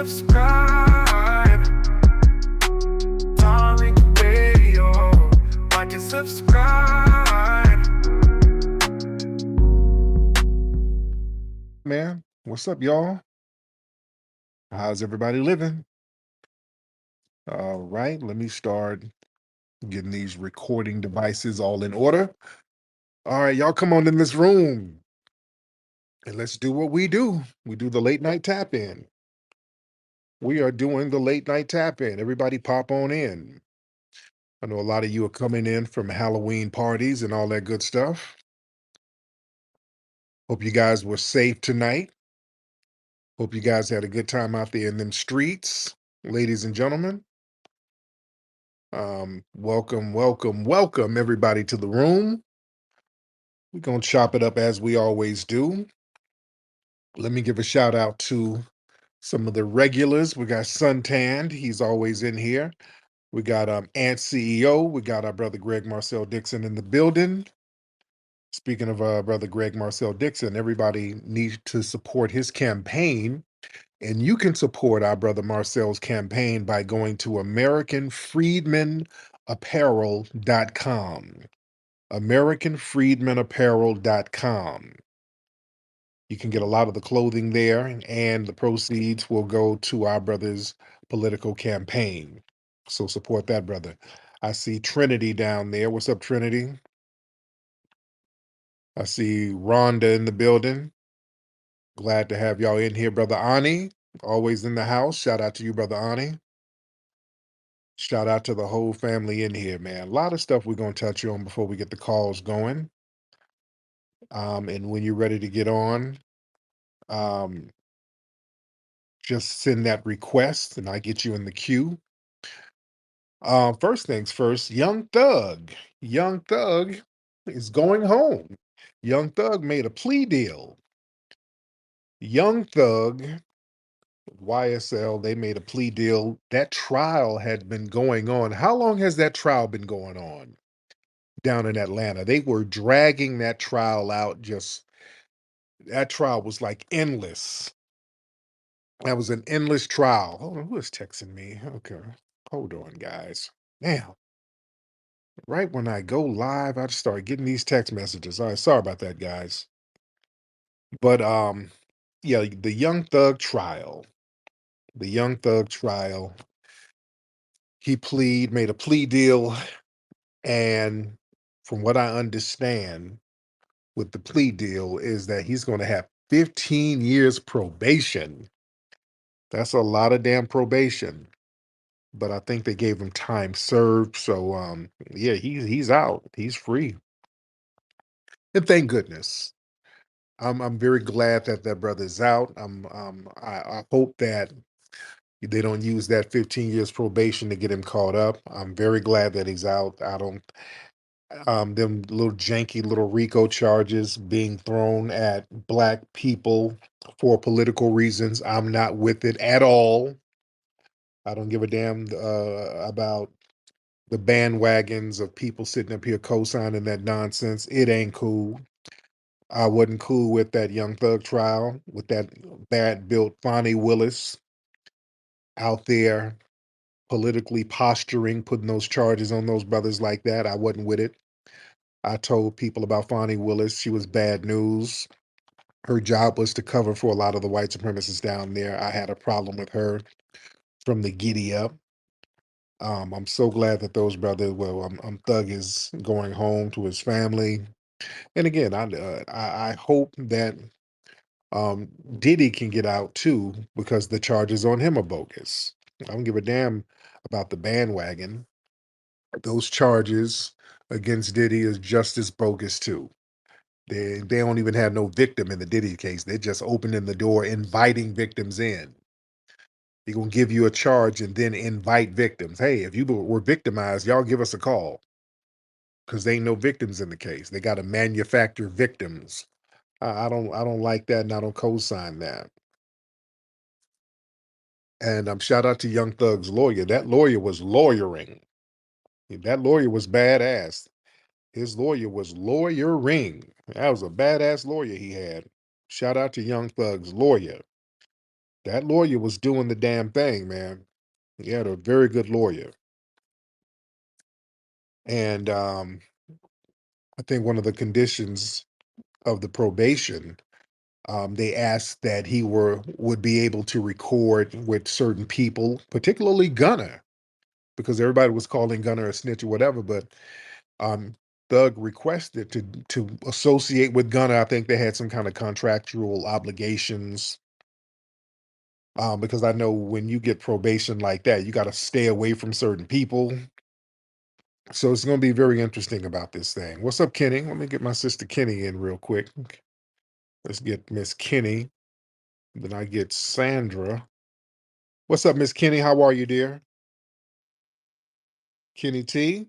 subscribe. Tariq Radio. Like and subscribe. Man, what's up, y'all? How's everybody living? All right, let me start getting these recording devices all in order. All right, y'all come on in this room and let's do what we do. We do the late night tap in. We are doing the late night tap in. Everybody pop on in. I know a lot of you are coming in from Halloween parties and all that good stuff. Hope you guys were safe tonight. Hope you guys had a good time out there in them streets, ladies and gentlemen. Welcome everybody to the room. We're gonna chop it up as we always do. Let me give a shout out to some of the regulars. We got Suntanned, he's always in here. We got Ant CEO. We got our brother Greg Marcel Dixon in the building. Speaking of brother Greg Marcel Dixon, everybody needs to support his campaign. And you can support our brother Marcel's campaign by going to AmericanFreedmenApparel.com. AmericanFreedmenApparel.com. You can get a lot of the clothing there, and the proceeds will go to our brother's political campaign. So support that, brother. I see Trinity down there. What's up, Trinity? I see Rhonda in the building. Glad to have y'all in here, brother Ani. Always in the house. Shout out to you, brother Ani. Shout out to the whole family in here, man. A lot of stuff we're going to touch on before we get the calls going. And when you're ready to get on, um, just send that request and I get you in the queue. First things first, Young Thug. Young Thug is going home. Young Thug made a plea deal. Young Thug, YSL, they made a plea deal. That trial had been going on. How long has that trial been going on down in Atlanta? They were dragging that trial out. That trial was like endless. That was an endless trial. Hold on, who is texting me? Okay, hold on, guys. Now, right when I go live, I just start getting these text messages. All right, sorry about that, guys. But yeah, the Young Thug trial. The Young Thug trial. He made a plea deal, and from what I understand with the plea deal is that he's going to have 15 years probation. That's a lot of damn probation. But I think they gave him time served. So yeah, he's out. He's free. And thank goodness. I'm very glad that that brother's out. I hope that they don't use that 15 years probation to get him caught up. I'm very glad that he's out. I don't them little janky little RICO charges being thrown at black people for political reasons. I'm not with it at all. I don't give a damn about the bandwagons of people sitting up here co-signing that nonsense. It ain't cool. I wasn't cool with that Young Thug trial, with that bad built Fonnie Willis out there politically posturing, putting those charges on those brothers like that. I wasn't with it. I told people about Fonnie Willis. She was bad news. Her job was to cover for a lot of the white supremacists down there. I had a problem with her from the giddy up. I'm so glad that those brothers, well, Thug is going home to his family. And again, I hope that Diddy can get out too because the charges on him are bogus. I don't give a damn about the bandwagon. Those charges against Diddy is just as bogus too. They don't even have no victim in the Diddy case. They're just opening the door, inviting victims in. They're gonna give you a charge and then invite victims. Hey, if you were victimized, y'all give us a call. Because they ain't no victims in the case. They got to manufacture victims. I don't like that, and I don't co-sign that. And shout out to Young Thug's lawyer. That lawyer was lawyering. That lawyer was badass. His lawyer was lawyering. That was a badass lawyer he had. Shout out to Young Thug's lawyer. That lawyer was doing the damn thing, man. He had a very good lawyer. And I think one of the conditions of the probation, they asked that he would be able to record with certain people, particularly Gunner, because everybody was calling Gunner a snitch or whatever. But um, Thug requested to associate with Gunner. I think they had some kind of contractual obligations. Because I know when you get probation like that, you got to stay away from certain people. So it's going to be very interesting about this thing. What's up, Kenny? Let me get my sister Kenny in real quick. Let's get Miss Kenny. Then I get Sandra. What's up, Miss Kenny? How are you, dear? Kenny T.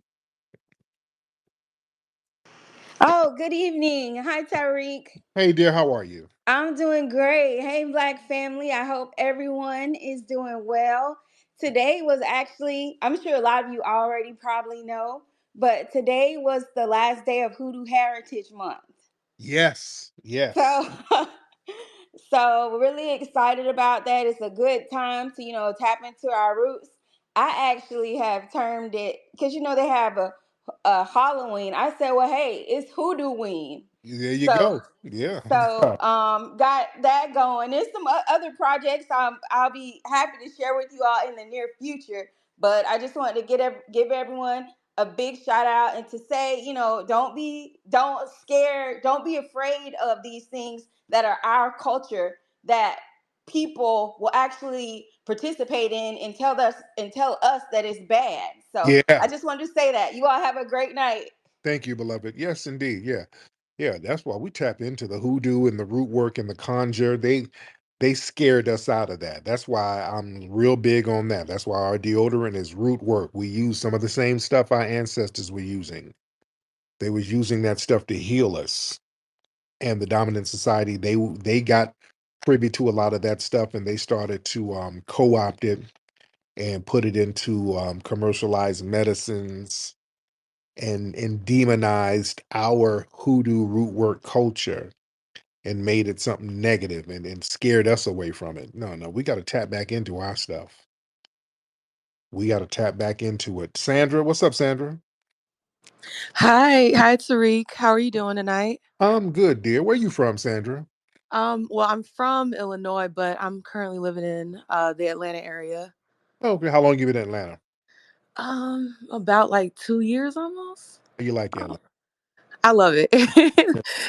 Oh, good evening. Hi, Tariq. Hey, dear. How are you? I'm doing great. Hey, Black family. I hope everyone is doing well. Today was actually, I'm sure a lot of you already probably know, but today was the last day of Hoodoo Heritage Month. Yes. Yes. So, so really excited about that. It's a good time to tap into our roots. I actually have termed it because they have a Halloween. I said, well, hey, it's Hoodooween. There you So go. Yeah. got that going. There's some other projects I'll be happy to share with you all in the near future. But I just wanted to give everyone a big shout out and to say, don't be afraid of these things that are our culture that people will actually participate in and tell us that it's bad. So Yeah. I just wanted to say that. You all have a great night. Thank you, beloved. Yes, indeed. Yeah. Yeah. That's why we tap into the hoodoo and the root work and the conjure. They scared us out of that. That's why I'm real big on that. That's why our deodorant is root work. We use some of the same stuff our ancestors were using. They was using that stuff to heal us. And the dominant society, they got privy to a lot of that stuff and they started to co-opt it and put it into commercialized medicines and demonized our hoodoo root work culture and made it something negative and scared us away from it. No, no, we got to tap back into our stuff. We got to tap back into it. Sandra, what's up, Sandra? Hi, Tariq. How are you doing tonight? I'm good, dear. Where you from, Sandra? Well, I'm from Illinois, but I'm currently living in the Atlanta area. Okay, how long you been in Atlanta? About like 2 years almost. How you like Oh, Atlanta? I love it.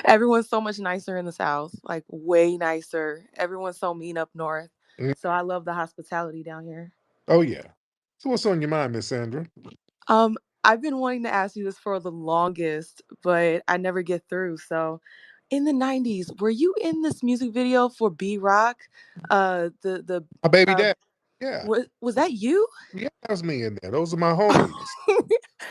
Everyone's so much nicer in the South, like way nicer. Everyone's so mean up north. Mhm. So I love the hospitality down here. Oh yeah. So what's on your mind, Miss Sandra? Um, I've been wanting to ask you this for the longest, but I never get through. So, in the '90s, were you in this music video for B Rock? The My baby uh, dad. Yeah. was that you? Yeah, that's me in there. Those are my homies.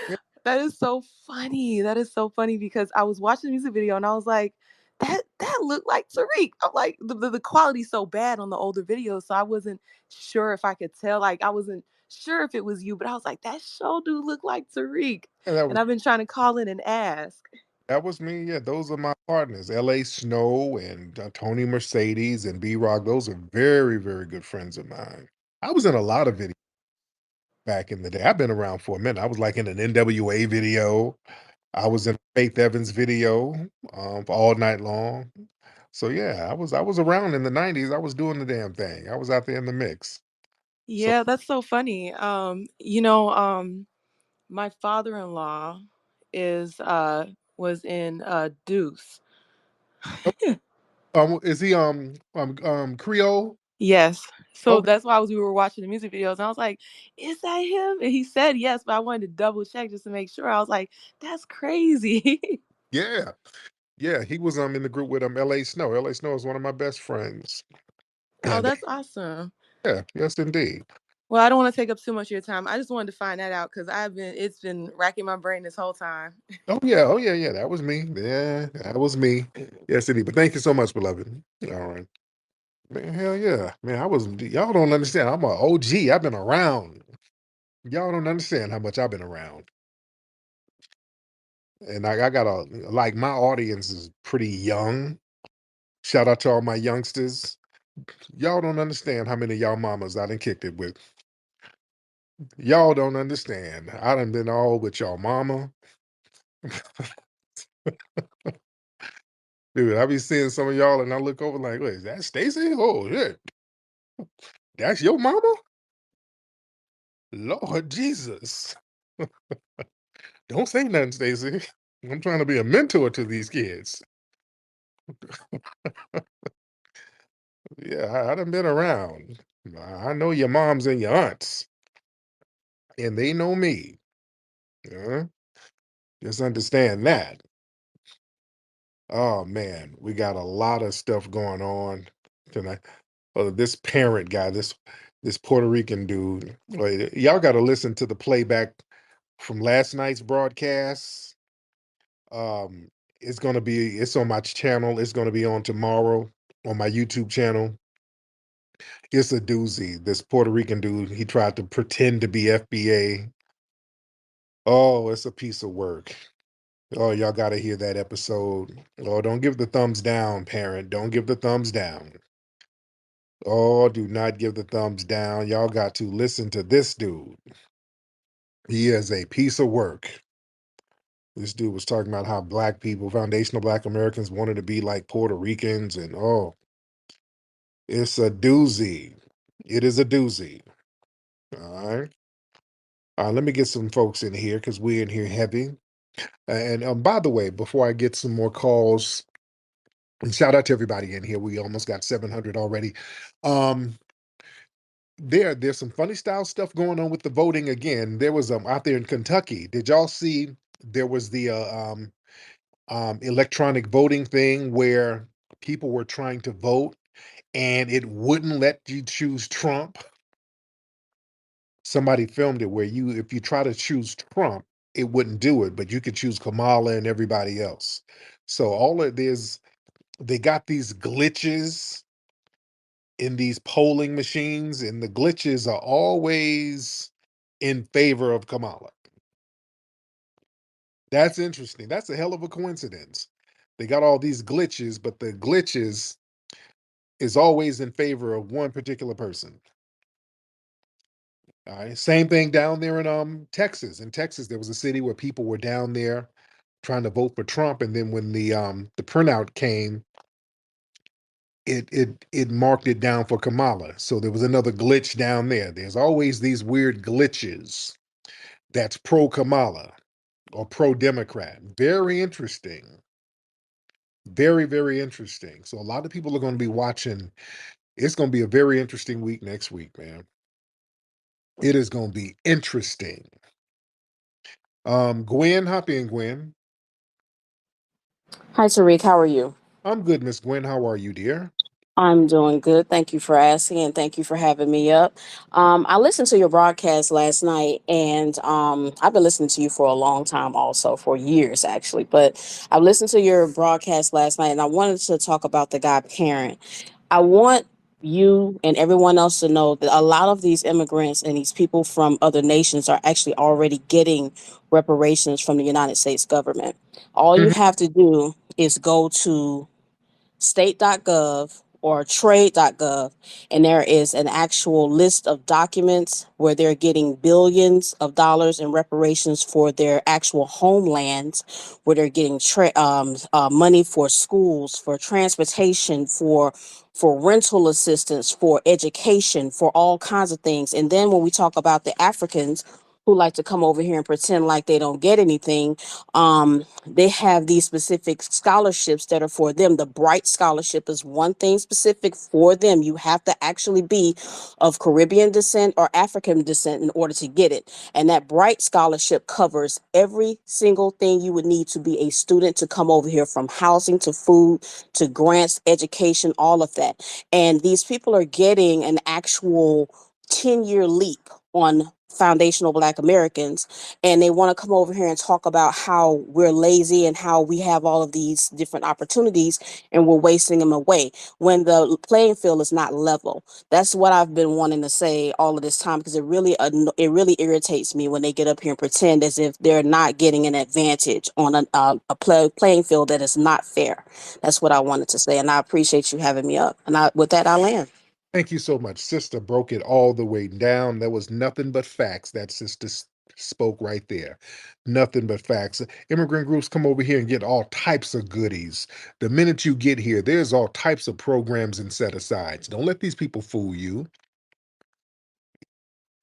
Yeah, That is so funny. That is so funny because I was watching the music video and I was like, that looked like Tariq. I'm like, the quality's so bad on the older videos, so I wasn't sure if I could tell. Like, I wasn't sure if it was you, but I was like, that show do look like Tariq. that And was I've been trying to call in and ask. that was me. Yeah, those are my partners. L.A. Snow and Tony Mercedes and B Rock. Those are very, very good friends of mine. I was in a lot of videos back in the day. I've been around for a minute. I was like in an NWA video. I was in a Faith Evans video for all night long. So yeah, I was around in the '90s. I was doing the damn thing. I was out there in the mix. So Yeah, that's so funny. My father-in-law is was in Deuce. is he Creole? Yes. So Okay. that's why we were watching the music videos. And I was like, is that him? And he said yes, but I wanted to double check just to make sure. I was like, that's crazy. Yeah. Yeah, he was in the group with L.A. Snow. L.A. Snow is one of my best friends. Oh, And that's awesome. yeah, yes indeed. Well, I don't want to take up too much of your time. I just wanted to find that out because it's been racking my brain this whole time. Oh yeah, yeah. That was me. Yeah, that was me. Yes indeed. But thank you so much, beloved. All right. Man, hell yeah. Man, y'all don't understand. I'm a OG. I've been around. Y'all don't understand how much I've been around. And I got my audience is pretty young. Shout out to all my youngsters. Y'all don't understand how many of y'all mamas I done kicked it with. Y'all don't understand. I done been all with y'all mama. Dude, I be seeing some of y'all and I look over like, wait, is that Stacy? Oh shit. That's your mama? Lord Jesus. Don't say nothing, Stacy. I'm trying to be a mentor to these kids. Yeah, I done been around. I know your moms and your aunts, and they know me. Uh, just understand that. Oh man, we got a lot of stuff going on tonight. This parent guy, this Puerto Rican dude. Y'all got to listen to the playback from last night's broadcast. Um, it's on my channel. It's gonna be on tomorrow on my YouTube channel. It's a doozy. This Puerto Rican dude, he tried to pretend to be FBA. Oh, it's a piece of work. Oh, y'all got to hear that episode. Oh, don't give the thumbs down, parent. Don't give the thumbs down. Oh, do not give the thumbs down. Y'all got to listen to this dude. He is a piece of work. This dude was talking about how black people, foundational black Americans, wanted to be like Puerto Ricans, and oh, it's a doozy. It is a doozy. All right. Let me get some folks in here because we're in here heavy. And by the way, before I get some more calls, and shout out to everybody in here. We almost got 700 already. Um, there's some funny style stuff going on with the voting again. There was out there in Kentucky. Did y'all see there was the electronic voting thing where people were trying to vote and it wouldn't let you choose Trump? Somebody filmed it where if you try to choose Trump, it wouldn't do it, but you could choose Kamala and everybody else. So they got these glitches in these polling machines, and the glitches are always in favor of Kamala. That's interesting. That's a hell of a coincidence. They got all these glitches, but the glitches is always in favor of one particular person. All right. Same thing down there in Texas. In Texas, there was a city where people were down there trying to vote for Trump, and then when the printout came, it marked it down for Kamala. So there was another glitch down there. There's always these weird glitches that's pro Kamala or pro Democrat. Very interesting. Very, very interesting. So a lot of people are going to be watching. It's going to be a very interesting week next week, man. It is going to be interesting. Gwen, hop in, Gwen. Hi, Tariq. How are you? I'm good, Miss Gwen. How are you, dear? I'm doing good. Thank you for asking, and thank you for having me up. I listened to your broadcast last night, and I've been listening to you for a long time, also for years, actually. But I listened to your broadcast last night, and I wanted to talk about the guy parent. I want you and everyone else to know that a lot of these immigrants and these people from other nations are actually already getting reparations from the United States government. All you Mhm. have to do is go to state.gov or trade.gov, and there is an actual list of documents where they're getting billions of dollars in reparations for their actual homelands, where they're getting money for schools, for transportation, for rental assistance, for education, for all kinds of things. And then when we talk about the Africans who like to come over here and pretend like they don't get anything, they have these specific scholarships that are for them. The Bright Scholarship is one thing specific for them. You have to actually be of Caribbean descent or African descent in order to get it. And that Bright Scholarship covers every single thing you would need to be a student to come over here, from housing to food to grants, education, all of that. And these people are getting an actual 10-year leap on foundational Black Americans, and they want to come over here and talk about how we're lazy and how we have all of these different opportunities and we're wasting them away when the playing field is not level. That's what I've been wanting to say all of this time, because it really irritates me when they get up here and pretend as if they're not getting an advantage on playing field that is not fair. That's what I wanted to say, and I appreciate you having me up. And with that, I land. Thank you so much. Sister broke it all the way down. There was nothing but facts that sister spoke right there. Nothing but facts. Immigrant groups come over here and get all types of goodies. The minute you get here, there's all types of programs and set asides. Don't let these people fool you.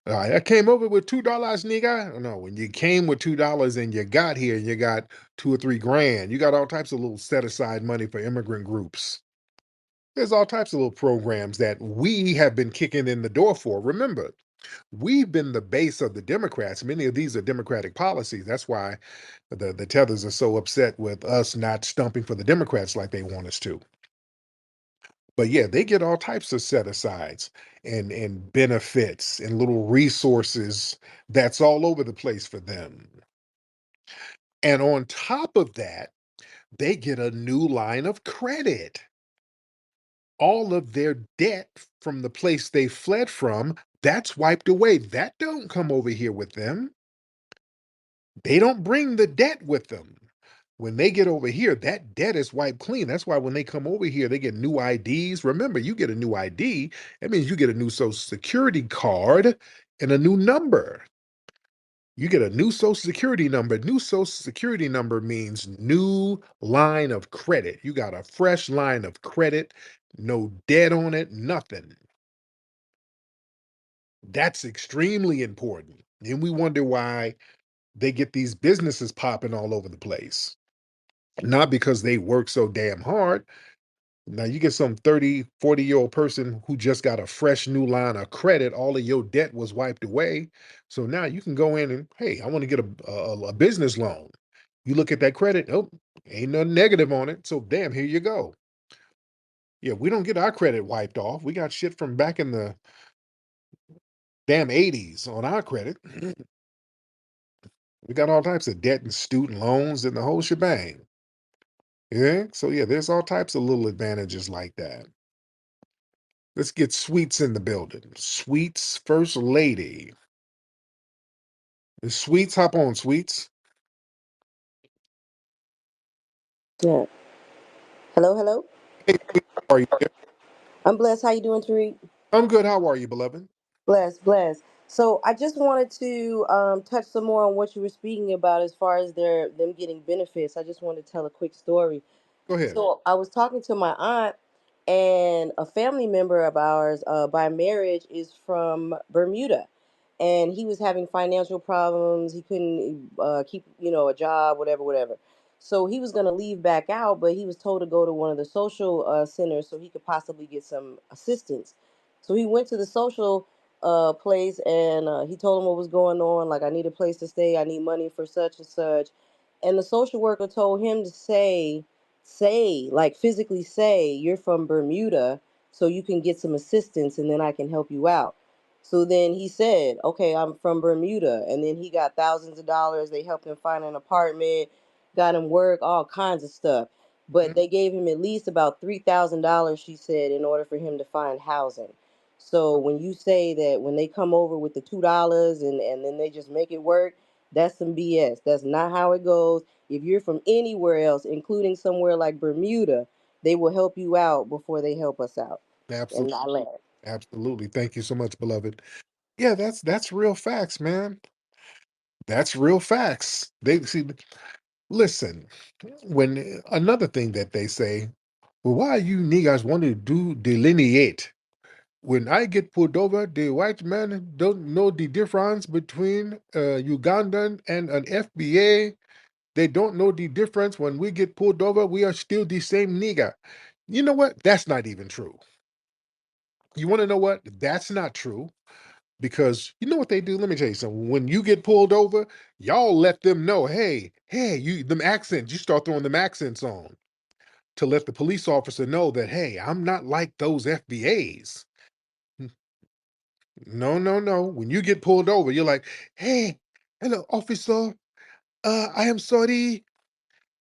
I came over with $2, nigga. No, when you came with $2 and you got here, you got 2 or 3 grand. You got all types of little set aside money for immigrant groups. There's all types of little programs that we have been kicking in the door for. Remember, we've been the base of the Democrats. Many of these are Democratic policies. That's why the tethers are so upset with us not stumping for the Democrats like they want us to. But yeah, they get all types of set asides and benefits and little resources that's all over the place for them. And on top of that, they get a new line of credit. All of their debt from the place they fled from, that's wiped away. That don't come over here with them. They don't bring the debt with them. When they get over here, that debt is wiped clean. That's why when they come over here, they get new IDs. Remember, you get a new ID, that means you get a new social security card and a new number. You get a new social security number. New social security number means new line of credit. You got a fresh line of credit, no debt on it, nothing. That's extremely important. And we wonder why they get these businesses popping all over the place. Not because they work so damn hard. Now you get some 30, 40-year-old person who just got a fresh new line of credit. All of your debt was wiped away. So now you can go in and, hey, I want to get a business loan. You look at that credit, oh, ain't nothing negative on it. So damn, here you go. Yeah, we don't get our credit wiped off. We got shit from back in the damn 80s on our credit. We got all types of debt and student loans and the whole shebang. Yeah. So yeah, there's all types of little advantages like that. Let's get Sweets in the building. Sweets, first lady. Sweets, hop on, Sweets. Yeah. Hello, hello. Hey, Sweets, how are you there? I'm blessed. How you doing, Tariq? I'm good. How are you, beloved? Blessed, blessed. So I just wanted to touch some more on what you were speaking about as far as them getting benefits. I just wanted to tell a quick story. Go ahead. So I was talking to my aunt, and a family member of ours, by marriage, is from Bermuda, and he was having financial problems. He couldn't keep, a job, whatever, whatever. So he was going to leave back out, but he was told to go to one of the social centers so he could possibly get some assistance. So he went to the social place, and he told him what was going on. Like, I need a place to stay. I need money for such and such. And the social worker told him to like physically say, you're from Bermuda, so you can get some assistance and then I can help you out. So then he said, okay, I'm from Bermuda. And then he got thousands of dollars. They helped him find an apartment, got him work, all kinds of stuff. But Mhm. they gave him at least about $3,000, she said, in order for him to find housing. So when you say that when they come over with the $2 and then they just make it work, that's some BS. That's not how it goes. If you're from anywhere else, including somewhere like Bermuda, they will help you out before they help us out. And Absolutely. I land. Absolutely. Thank you so much, beloved. Yeah, that's real facts, man. That's real facts. They see, listen, when another thing that they say, well, why you niggas want to do delineate? When I get pulled over, the white man don't know the difference between Ugandan and an FBA. They don't know the difference. When we get pulled over, we are still the same nigga. You know what? That's not even true. You want to know what? That's not true. Because you know what they do? Let me tell you something. When you get pulled over, y'all let them know, hey, you them accents, you start throwing them accents on to let the police officer know that, hey, I'm not like those FBAs. No, no, no. When you get pulled over, you're like, "Hey, hello, officer. I am sorry.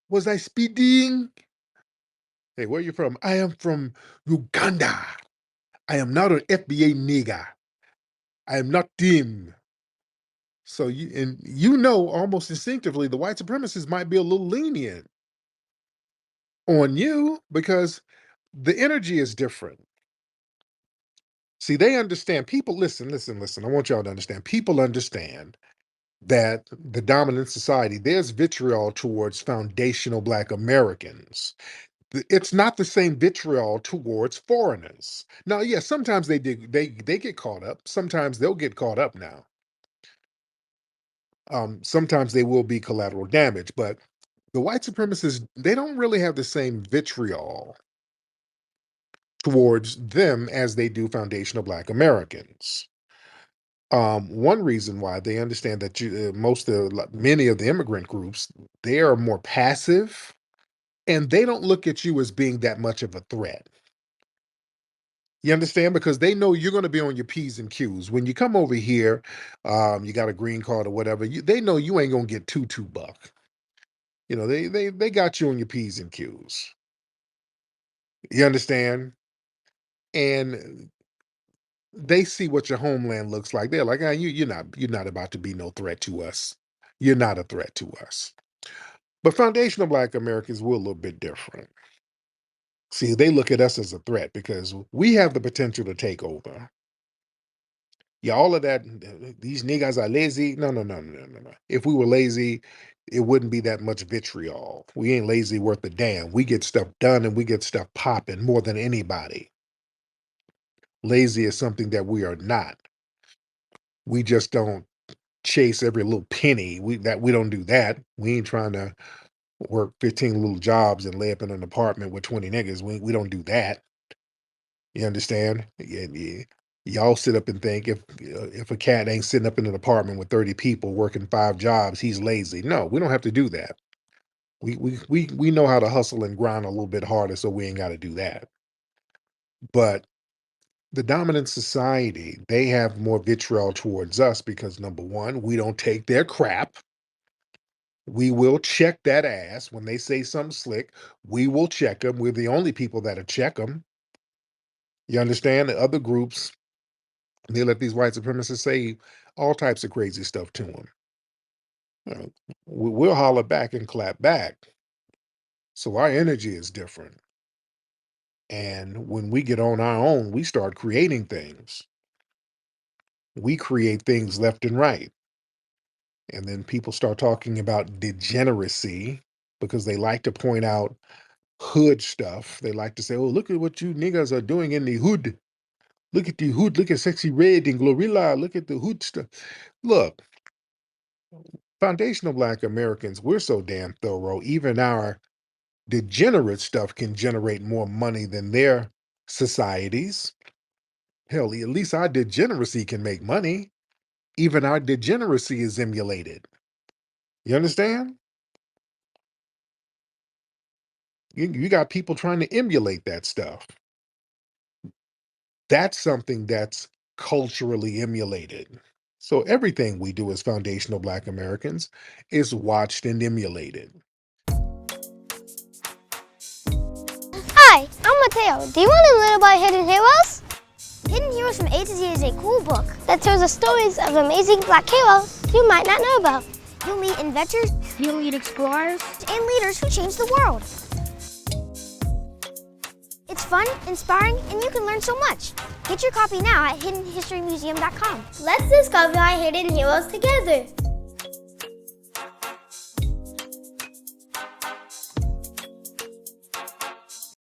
Was I speeding?" Hey, where you from? I am from Uganda. I am not an FBA nigger. I am not them. So almost instinctively the white supremacists might be a little lenient on you because the energy is different. See, they understand. People, listen, listen, listen. I want y'all to understand. People understand that the dominant society, there's vitriol towards foundational Black Americans. It's not the same vitriol towards foreigners. Now, yes, sometimes they get caught up. Sometimes they'll get caught up now. Sometimes they will be collateral damage, but the white supremacists, they don't really have the same vitriol towards them as they do foundational Black Americans. One reason why they understand that many of the immigrant groups, they are more passive and they don't look at you as being that much of a threat. You understand? Because they know you're going to be on your P's and Q's. When you come over here, you got a green card or whatever, they know you ain't going to get two buck. They got you on your P's and Q's. You understand? And they see what your homeland looks like. They're like, you're not about to be no threat to us. You're not a threat to us. But foundational Black Americans were a little bit different. See, they look at us as a threat because we have the potential to take over. Yeah, all of that, these niggas are lazy. No, no, no, no, no, no. If we were lazy, it wouldn't be that much vitriol. We ain't lazy worth a damn. We get stuff done and we get stuff popping more than anybody. Lazy is something that we are not. We just don't chase every little penny. We don't do that. We ain't trying to work 15 little jobs and lay up in an apartment with 20 niggas. We don't do that. You understand? Yeah. Y'all sit up and think if a cat ain't sitting up in an apartment with 30 people working 5 jobs, he's lazy. No, we don't have to do that. We know how to hustle and grind a little bit harder, so we ain't got to do that. But the dominant society, they have more vitriol towards us because number one, we don't take their crap. We will check that ass when they say something slick. We will check them. We're the only people that'll check them. You understand? The other groups, they let these white supremacists say all types of crazy stuff to them. We'll holler back and clap back. So our energy is different. And when we get on our own, we start creating things. We create things left and right. And then people start talking about degeneracy because they like to point out hood stuff. They like to say, oh, look at what you niggas are doing in the hood. Look at the hood. Look at Sexy Red and Glorilla. Look at the hood stuff. Look, foundational Black Americans, we're so damn thorough. Even our degenerate stuff can generate more money than their societies. Hell, at least our degeneracy can make money. Even our degeneracy is emulated. You understand? You got people trying to emulate that stuff. That's something that's culturally emulated. So everything we do as foundational Black Americans is watched and emulated. Hi, I'm Mateo. Do you want to learn about Hidden Heroes? Hidden Heroes from A to Z is a cool book that tells the stories of amazing Black heroes you might not know about. You'll meet inventors, you'll meet explorers, and leaders who change the world. It's fun, inspiring, and you can learn so much. Get your copy now at hiddenhistorymuseum.com. Let's discover our hidden heroes together.